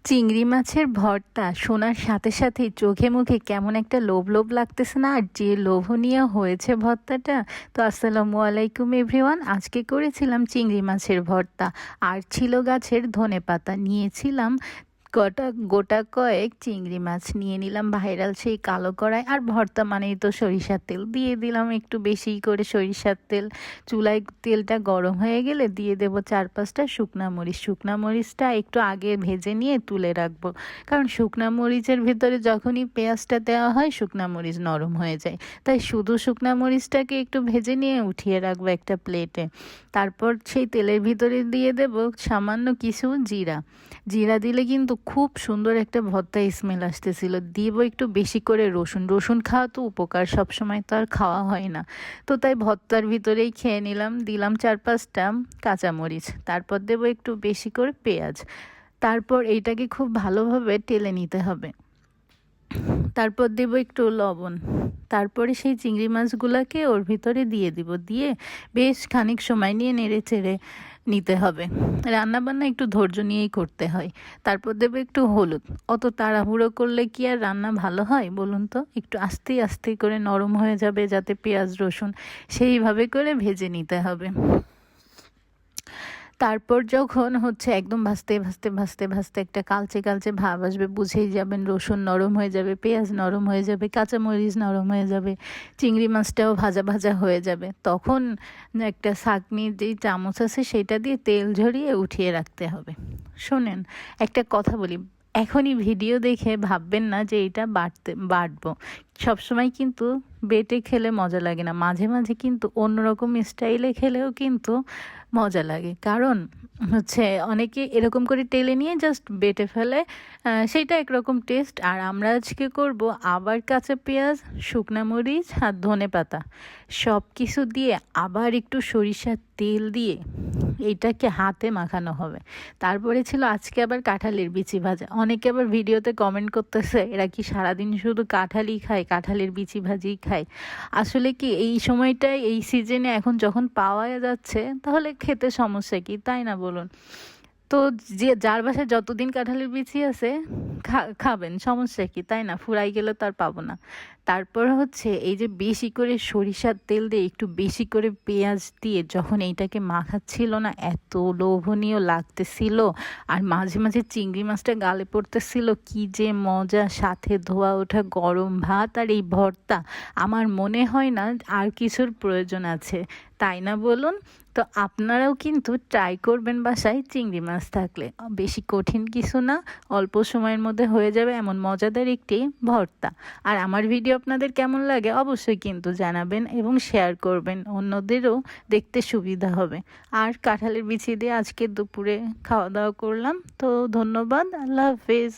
চিংড়ি মাছের ভর্তা শোনার সাথে সাথেই চোখে মুখে কেমন একটা লোভ লোভ লাগতেছে না? আর যে লোভনীয় হয়েছে ভর্তাটা। তো আসসালামু আলাইকুম এভরিওয়ান, আজকে করেছিলাম চিংড়ি মাছের ভর্তা। আর ছিল গাছের ধনেপাতা, নিয়েছিলাম গোটা গোটা কয়েক চিংড়ি মাছ, নিয়ে নিলাম ভাইরাল সেই কালো কড়াই। আর ভর্তা মানেই তো সরিষার তেল, দিয়ে দিলাম একটু বেশি করে সরিষার তেল। চুলায় তেলটা গরম হয়ে গেলে দিয়ে দেব 4-5টা শুকনা মরিচ। শুকনা মরিচটা একটু আগে ভেজে নিয়ে তুলে রাখবো, কারণ শুকনা মরিচের ভিতরে যখনই পেঁয়াজটা দেওয়া হয় শুকনা মরিচ নরম হয়ে যায়। তাই শুধু শুকনা মরিচটাকে একটু ভেজে নিয়ে উঠিয়ে রাখবো একটা প্লেটে। তারপর সেই তেলের ভিতরে দিয়ে দেব সামান্য কিছু জিরা। জিরা দিলে কিন্তু খুব সুন্দর একটা ভর্তা স্মেল আসতেছিল। দিব একটু বেশি করে রসুন। রসুন খাওয়া তো উপকার, সবসময় তো আর খাওয়া হয় না। তো তাই ভর্তার ভিতরেই খেয়ে নিলাম। দিলাম 4-5টা কাঁচামরিচ। তারপর দেব একটু বেশি করে পেঁয়াজ। তারপর এইটাকে খুব ভালোভাবে টেলে নিতে হবে। তারপর দেব একটু লবণ। তারপরে সেই চিংড়ি মাছগুলোকে ওর ভিতরে দিয়ে দিব, দিয়ে বেশ খানিক সময় নিয়ে নেড়ে চেড়ে নিতে হবে। রান্নাবান্না একটু ধৈর্য নিয়েই করতে হয়। তারপর দেবো একটু হলুদ। অত তাড়াহুড়ো করলে কি আর রান্না ভালো হয় বলুন তো? একটু আস্তে আস্তে করে নরম হয়ে যাবে, যাতে পেঁয়াজ রসুন সেইভাবে করে ভেজে নিতে হবে। তারপর যখন হচ্ছে একদম ভাজতে ভাজতে ভাজতে ভাজতে একটা কালচে কালচে ভাব আসবে, বুঝেই যাবেন রসুন নরম হয়ে যাবে, পেঁয়াজ নরম হয়ে যাবে, কাঁচামরিচ নরম হয়ে যাবে, চিংড়ি মাছটাও ভাজা ভাজা হয়ে যাবে। তখন একটা ছাঁকনির যেই চামচ আছে সেটা দিয়ে তেল ঝরিয়ে উঠিয়ে রাখতে হবে। শোনেন, একটা কথা বলি, এখনই ভিডিও দেখে ভাববেন না যে এটা বাটবো। সবসময় কিন্তু বেটে খেলে মজা লাগে না, মাঝে মাঝে কিন্তু অন্যরকম স্টাইলে খেলেও কিন্তু মজা লাগে। কারণ হচ্ছে অনেকে এরকম করে টেলে নিয়ে জাস্ট বেটে ফেলে, সেইটা একরকম টেস্ট। আর আমরা আজকে করব আবার কাঁচা পেঁয়াজ, শুকনা মরিচ আর ধনেপাতা সব কিছু দিয়ে আবার একটু সরিষার তেল দিয়ে এইটাকে হাতে মাখানো হবে। তারপরে ছিল আজকে আবার কাঁঠালের বিচি ভাজা। অনেকে আবার ভিডিওতে কমেন্ট করতেছে এরা কি সারাদিন শুধু কাঁঠালই খায়, কাঁঠালের বিচি ভাজিই খায়। আসলে কি এই সময়টায় এই সিজনে এখন যখন পাওয়া যাচ্ছে, তাহলে খেতে সমস্যা কি, তাই না বলুন? তো যে যার বাসায় যতদিন কাঁঠালের বিচি আছে খাবেন, সমস্যা কি, তাই না? ফুরাই গেলে তো আর পাবো না। তারপর হচ্ছে এই যে বেশি করে সরিষার তেল দিয়ে একটু বেশি করে পেঁয়াজ দিয়ে যখন এইটাকে মাখাচ্ছিল না, এত লোভনীয় লাগতেছিল। আর মাঝে মাঝে চিংড়ি মাছটা গালে পড়তেছিল, কি যে মজা! সাথে ধোয়া ওঠা গরম ভাত আর এই ভর্তা, আমার মনে হয় না আর কিছুর প্রয়োজন আছে, তাই না বলুন? তো আপনারাও কিন্তু ট্রাই করবেন বাসায় চিংড়ি মাছ থাকলে। বেশি কঠিন কিছু না, অল্প সময়ের মধ্যে হয়ে যাবে এমন মজাদার একটি ভর্তা। আর আমার ভিডিও আপনাদের কেমন লাগে অবশ্যই কিন্তু জানাবেন এবং শেয়ার করবেন, অন্যদেরও দেখতে সুবিধা হবে। আর কাঁঠালের বিচি দিয়ে আজকে দুপুরে খাওয়া দাওয়া করলাম। তো ধন্যবাদ, আল্লাহ হাফেজ।